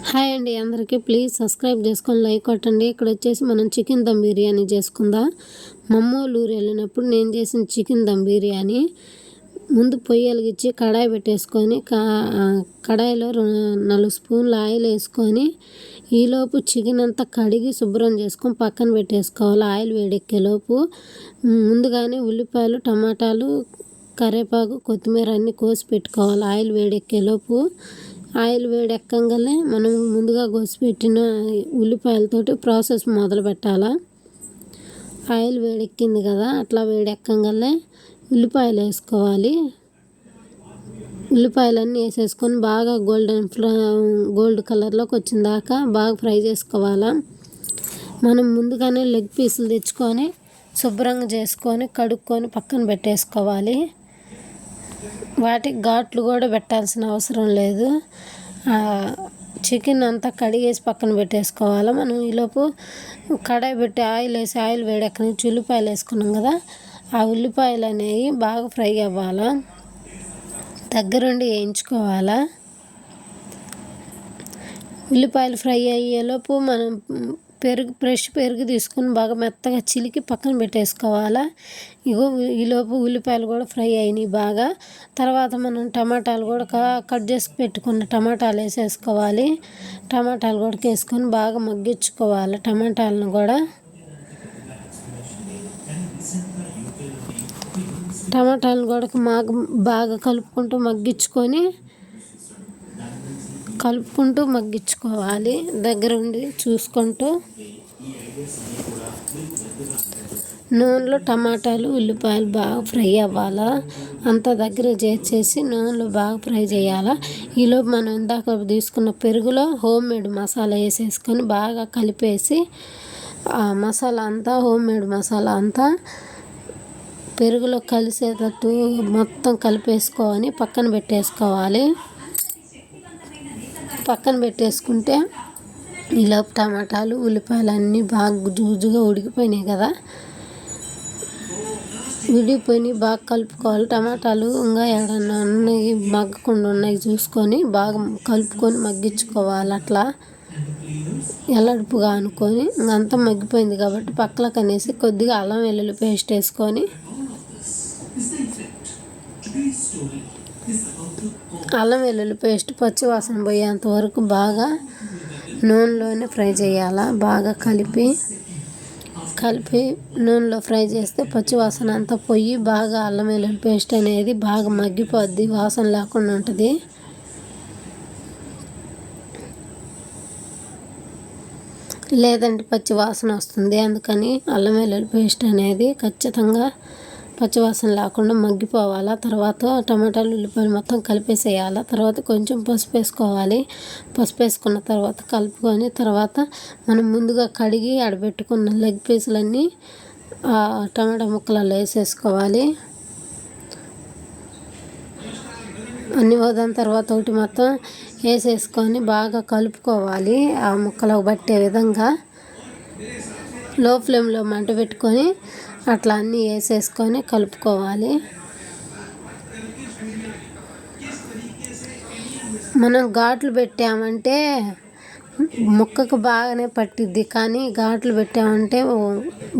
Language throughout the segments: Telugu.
హాయ్ అండి అందరికీ ప్లీజ్ సబ్స్క్రైబ్ చేసుకొని లైక్ కొట్టండి. ఇక్కడ వచ్చేసి మనం చికెన్ దమ్ బిర్యానీ చేసుకుందాం. మమ్మోలూరు వెళ్ళినప్పుడు నేను చేసిన చికెన్ దమ్ బిర్యానీ. ముందు పొయ్యి వెలిగించి కడాయి పెట్టేసుకొని కడాయిలో 4 స్పూన్ల ఆయిల్ వేసుకొని ఈలోపు చికెన్ అంతా కడిగి శుభ్రం చేసుకొని పక్కన పెట్టేసుకోవాలి. ఆయిల్ వేడెక్కేలోపు ముందుగానే ఉల్లిపాయలు, టమాటాలు, కరివేపాకు, కొత్తిమీర అన్నీ కోసి పెట్టుకోవాలి. ఆయిల్ వేడెక్కేలోపు ఆయిల్ వేడెక్కగానే మనం ముందుగా కోసిపెట్టిన ఉల్లిపాయలతోటి ప్రాసెస్ మొదలు పెట్టాలా. ఆయిల్ వేడెక్కింది కదా, అట్లా వేడెక్కగానే ఉల్లిపాయలు వేసుకోవాలి. ఉల్లిపాయలన్నీ వేసేసుకొని బాగా గోల్డ్ కలర్లోకి వచ్చిన దాకా బాగా ఫ్రై చేసుకోవాలా. మనం ముందుగానే లెగ్ పీసులు తెచ్చుకొని శుభ్రంగా చేసుకొని కడుక్కొని పక్కన పెట్టేసుకోవాలి. వాటికి ఘాట్లు కూడా పెట్టాల్సిన అవసరం లేదు. చికెన్ అంతా కడిగేసి పక్కన పెట్టేసుకోవాలి. మనం ఈలోపు కడాయి పెట్టి ఆయిల్ వేడెక్కని ఉల్లిపాయలు వేసుకున్నాం కదా, ఆ ఉల్లిపాయలు అనేవి బాగా ఫ్రై అవ్వాలా, దగ్గరుండి వేయించుకోవాలా. ఉల్లిపాయలు ఫ్రై అయ్యేలోపు మనం ఫ్రెష్ పెరుగు తీసుకుని బాగా మెత్తగా చిలికి పక్కన పెట్టేసుకోవాలా. ఈలోపు ఉల్లిపాయలు కూడా ఫ్రై అయినాయి బాగా. తర్వాత మనం టమాటాలు కూడా కట్ చేసి పెట్టుకున్న టమాటాలు వేసేసుకోవాలి. టమాటాలు కూడా వేసుకొని బాగా మగ్గించుకోవాలి. టమాటాలను కూడా బాగా కలుపుకుంటూ మగ్గించుకోవాలి. దగ్గరుండి చూసుకుంటూ నూనెలో టమాటాలు, ఉల్లిపాయలు బాగా ఫ్రై అవ్వాలా. అంతా దగ్గర చేసేసి నూనెలో బాగా ఫ్రై చేయాలా. ఈలోపు మనం ఇందాక తీసుకున్న పెరుగులో హోమ్ మేడ్ మసాలా వేసేసుకొని బాగా కలిపేసి ఆ మసాలా అంతా హోమ్ మసాలా అంతా పెరుగులో కలిసేటట్టు మొత్తం కలిపేసుకొని పక్కన పెట్టేసుకోవాలి. పక్కన పెట్టేసుకుంటే ఈలోపు టమాటాలు, ఉల్లిపాయలు అన్నీ బాగా జూజుగా ఉడికిపోయినాయి కదా, విడిపోయినాయి. బాగా కలుపుకోవాలి. టమాటాలు ఇంకా ఏడన్నా ఉన్నాయి మగ్గకుండా ఉన్నాయి చూసుకొని బాగా కలుపుకొని మగ్గించుకోవాలి. అట్లా ఎల్లడుపుగా అనుకొని ఇంకంతా మగ్గిపోయింది కాబట్టి పక్కలకు అనేసి కొద్దిగా అల్లం వెల్లుల్లి పేస్ట్ వేసుకొని అల్లం వెల్లుల్లి పేస్ట్ పచ్చి వాసన పోయేంత వరకు బాగా నూనెలోనే ఫ్రై చేయాలా. బాగా కలిపి నూనెలో ఫ్రై చేస్తే పచ్చి వాసన అంతా పోయి బాగా అల్లం వెల్లుల్లి పేస్ట్ అనేది బాగా మగ్గిపోద్ది, వాసన లేకుండా ఉంటుంది. లేదంటే పచ్చి వాసన వస్తుంది. అందుకని అల్లం వెల్లుల్లి పేస్ట్ అనేది ఖచ్చితంగా పచ్చివాసన లేకుండా మగ్గిపోవాలా. తర్వాత టమాటాలు, ఉల్లిపాయలు మొత్తం కలిపేసేయాలి. తర్వాత కొంచెం పసుపు వేసుకోవాలి. పసుపు వేసుకున్న తర్వాత కలుపుకొని తర్వాత మనం ముందుగా కడిగి ఆడబెట్టుకున్న లెగ్ పీసులన్నీ టమాటా ముక్కలలో వేసేసుకోవాలి. అన్నీ దాని తర్వాత ఒకటి మొత్తం వేసేసుకొని బాగా కలుపుకోవాలి. ఆ ముక్కలకు పట్టే విధంగా లో ఫ్లేమ్లో మంట పెట్టుకొని అట్లా అన్నీ వేసేసుకొని కలుపుకోవాలి. మనం ఘాట్లు పెట్టామంటే ముక్కకు బాగానే పట్టిద్ది, కానీ ఘాట్లు పెట్టామంటే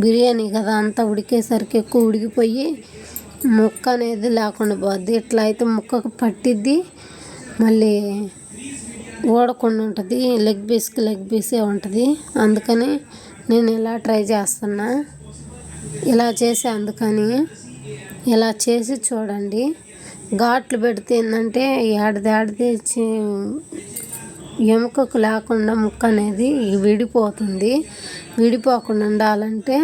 బిర్యానీ కదా అంతా ఉడికేసరికి ఎక్కువ ఉడికిపోయి ముక్క అనేది లేకుండా పోద్ది. ఇట్లా అయితే ముక్కకు పట్టిద్ది, మళ్ళీ ఓడకుండా ఉంటుంది. లెగ్ పీసే ఉంటుంది. అందుకని నేను ఇలా ట్రై చేస్తున్నా. అందుకని ఇలా చేసి చూడండి. ఘాట్లు పెడితే ఏంటంటే ఏడాది ఎముకకు లేకుండా ముక్క అనేది విడిపోతుంది. విడిపోకుండా ఉండాలంటే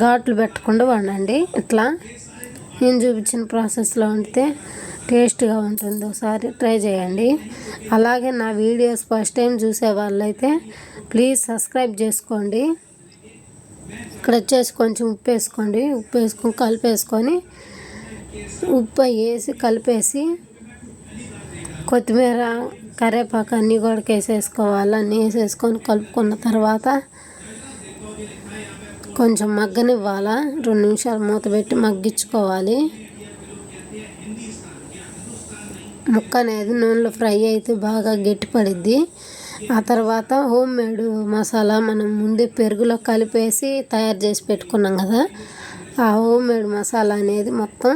ఘాట్లు పెట్టకుండా వండండి. ఇట్లా నేను చూపించిన ప్రాసెస్లో వండితే టేస్ట్గా ఉంటుంది. ఒకసారి ట్రై చేయండి. అలాగే నా వీడియోస్ ఫస్ట్ టైం చూసే వాళ్ళైతే ప్లీజ్ సబ్స్క్రైబ్ చేసుకోండి. ఇక్కడ వచ్చేసి కొంచెం ఉప్పు వేసుకోండి. ఉప్పు వేసుకొని కలిపేసుకొని కలిపేసి కొత్తిమీర, కరివేపాకు అన్నీ కూడా వేసేసుకోవాలి. అన్నీ వేసేసుకొని కలుపుకున్న తర్వాత కొంచెం మగ్గనివ్వాలా. 2 నిమిషాలు మూత పెట్టి మగ్గించుకోవాలి. ముక్క అనేది నూనెలో ఫ్రై అయితే బాగా గట్టి పడిద్ది. ఆ తర్వాత హోమ్ మేడ్ మసాలా మనం ముందే పెరుగులో కలిపేసి తయారు చేసి పెట్టుకున్నాం కదా, ఆ హోమ్ మేడ్ మసాలా అనేది మొత్తం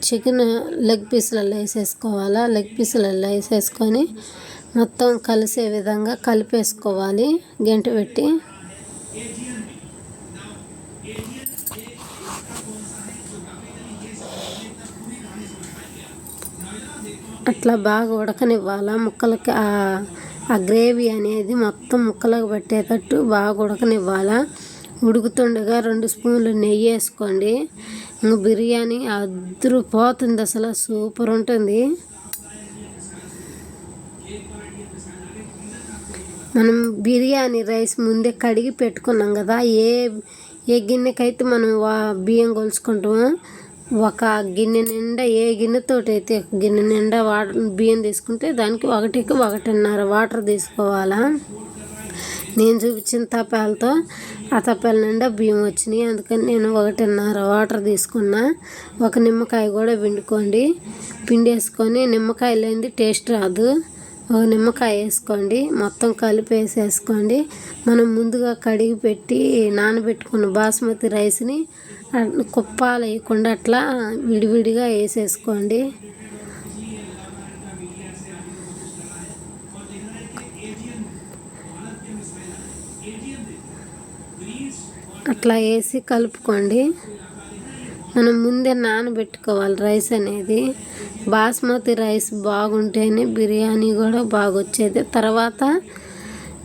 చికెన్ లెగ్ పీసులలో వేసేసుకోవాలి. లెగ్ పీసులలో వేసేసుకొని మొత్తం కలిసే విధంగా కలిపేసుకోవాలి గంట పెట్టి. అట్లా బాగా ఉడకనివ్వాలి. ముక్కలకి ఆ గ్రేవీ అనేది మొత్తం ముక్కలకు పట్టేటట్టు బాగా ఉడకనివ్వాలి. ఉడుకుతుండగా 2 స్పూన్లు నెయ్యి వేసుకోండి. ఇంక బిర్యానీ అదిరిపోతుంది, అసలు సూపర్ ఉంటుంది. మనం బిర్యానీ రైస్ ముందే కడిగి పెట్టుకున్నాం కదా, ఏ గిన్నెకైతే మనం బియ్యం కొలుచుకుంటామో ఒక గిన్నె నిండా, ఏ గిన్నెతోటి అయితే గిన్నె నిండా బియ్యం తీసుకుంటే దానికి 1కి 1.5 వాటర్ తీసుకోవాలా. నేను చూపించిన తపాలతో ఆ తపాల నిండా బియ్యం వచ్చినాయి, అందుకని నేను 1.5 వాటర్ తీసుకున్నా. ఒక నిమ్మకాయ కూడా పిండేసుకొని, నిమ్మకాయ లేనిది టేస్ట్ రాదు, ఒక నిమ్మకాయ వేసుకోండి. మొత్తం కలిపేసేసుకోండి. మనం ముందుగా కడిగి పెట్టి నానబెట్టుకున్న బాస్మతి రైస్ని కుప్పాలు వేయకుండా అట్లా విడివిడిగా వేసేసుకోండి. అట్లా వేసి కలుపుకోండి. మనం ముందే నానబెట్టుకోవాలి రైస్ అనేది. బాస్మతి రైస్ బాగుంటేనే బిర్యానీ కూడా బాగా వచ్చేది. తర్వాత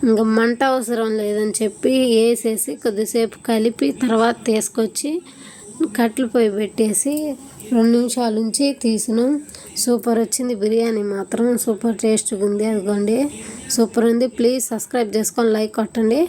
ఇంకా మంట అవసరం లేదని చెప్పి వేసేసి కొద్దిసేపు కలిపి తర్వాత తీసుకొచ్చి కట్టెల పొయ్యి పెట్టేసి 2 నిమిషాల నుంచి తీసినాం. సూపర్ వచ్చింది బిర్యానీ, మాత్రం సూపర్ టేస్ట్గా ఉంది. అదిగోండి సూపర్ ఉంది. ప్లీజ్ సబ్స్క్రైబ్ చేసుకొని లైక్ కొట్టండి.